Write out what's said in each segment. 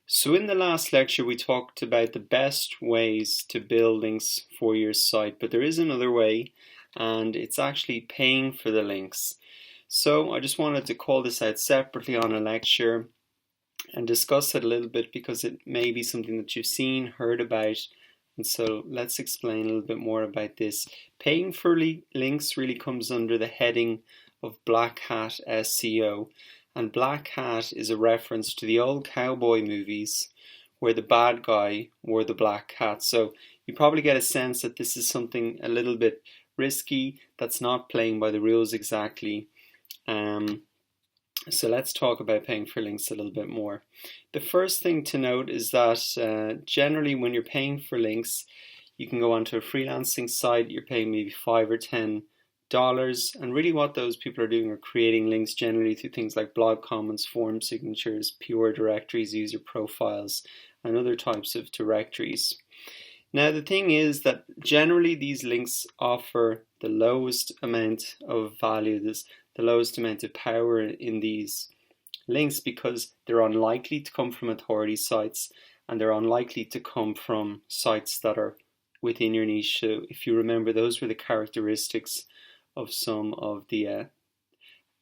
So in the last lecture we talked about the best ways to build links for your site, but there is another way, and it's actually paying for the links. So I just wanted to call this out separately on a lecture and discuss it a little bit because it may be something that you've seen, heard about, and so let's explain a little bit more about this. Paying for links really comes under the heading of Black Hat SEO. And Black Hat is a reference to the old cowboy movies where the bad guy wore the black hat. So you probably get a sense that this is something a little bit risky, that's not playing by the rules exactly. So let's talk about paying for links a little bit more. The first thing to note is that generally when you're paying for links, you can go onto a freelancing site, you're paying maybe $5 or $10, and really what those people are doing are creating links generally through things like blog comments, form signatures, pure directories, user profiles, and other types of directories. Now the thing is that generally these links offer the lowest amount of value, the lowest amount of power in these links because they're unlikely to come from authority sites and they're unlikely to come from sites that are within your niche. So if you remember, those were the characteristics of some of the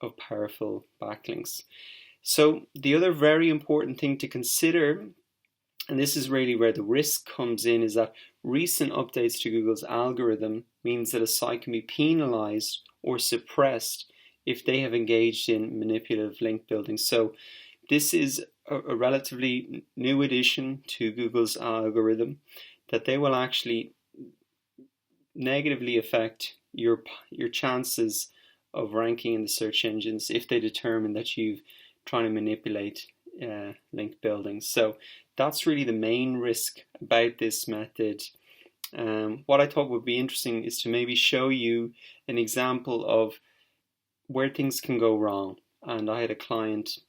of powerful backlinks. So the other very important thing to consider, and this is really where the risk comes in, is that recent updates to Google's algorithm means that a site can be penalized or suppressed if they have engaged in manipulative link building. So this is a relatively new addition to Google's algorithm that they will actually negatively affect your chances of ranking in the search engines if they determine that you've trying to manipulate link building. So that's really the main risk about this method. What I thought would be interesting is to maybe show you an example of where things can go wrong. And I had a client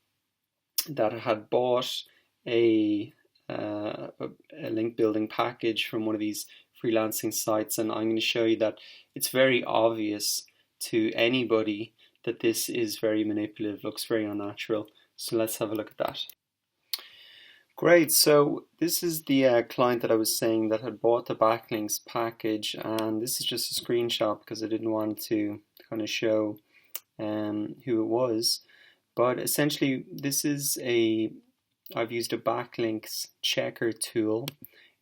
that had bought a link building package from one of these freelancing sites, and I'm going to show you that it's very obvious to anybody that this is very manipulative, looks very unnatural. So let's have a look at that. Great, so this is the client that I was saying that had bought the backlinks package, and this is just a screenshot because I didn't want to kind of show who it was. But essentially this is I've used a backlinks checker tool.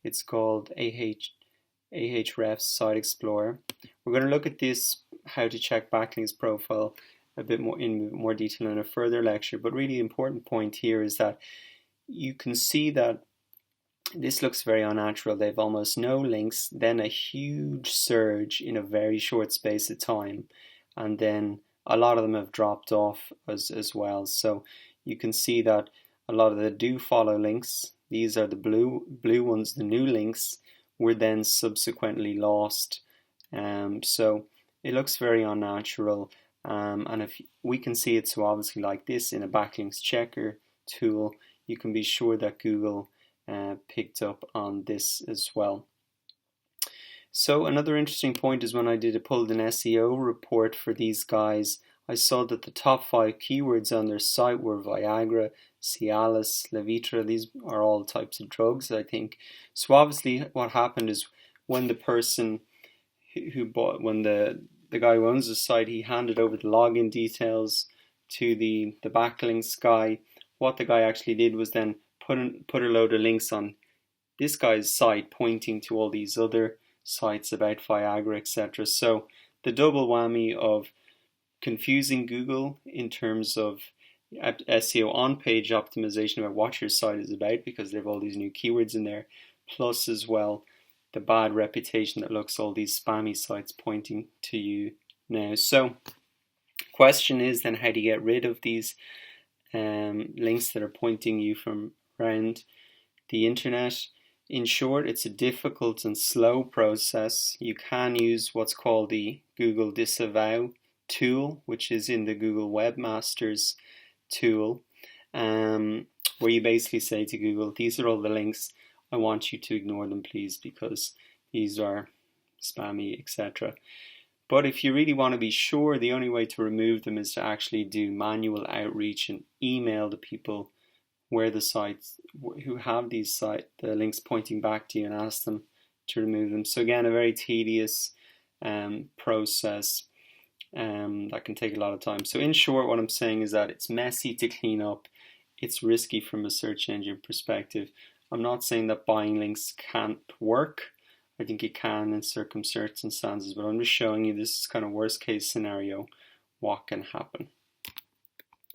It's called Ahrefs Site Explorer. We're going to look at this, how to check backlinks profile a bit more in more detail in a further lecture, but really the important point here is that you can see that this looks very unnatural. They have almost no links, then a huge surge in a very short space of time, and then a lot of them have dropped off as well. So you can see that a lot of the do follow links, these are the blue ones, the new links, were then subsequently lost. So it looks very unnatural. And if we can see it so obviously like this in a backlinks checker tool, you can be sure that Google picked up on this as well. So another interesting point is when I pulled an SEO report for these guys, I saw that the top 5 keywords on their site were Viagra, Cialis, Levitra. These are all types of drugs, I think. So obviously what happened is when the person who bought, when the guy who owns the site, he handed over the login details to the backlinks guy. What the guy actually did was then put a load of links on this guy's site pointing to all these other sites about Viagra, etc. So the double whammy of confusing Google in terms of SEO on-page optimization about what your site is about because they have all these new keywords in there, plus as well the bad reputation that looks all these spammy sites pointing to you now. So question is then, how do you get rid of these links that are pointing you from around the internet? In short, it's a difficult and slow process. You can use what's called the Google Disavow tool, which is in the Google Webmasters tool, where you basically say to Google, these are all the links, I want you to ignore them please because these are spammy, etc. But if you really want to be sure, the only way to remove them is to actually do manual outreach and email the people where the sites who have the links pointing back to you and ask them to remove them. So again, a very tedious process that can take a lot of time. So in short, what I'm saying is that it's messy to clean up. It's risky from a search engine perspective. I'm not saying that buying links can't work. I think it can in circumstances, but I'm just showing you this is kind of worst case scenario, what can happen.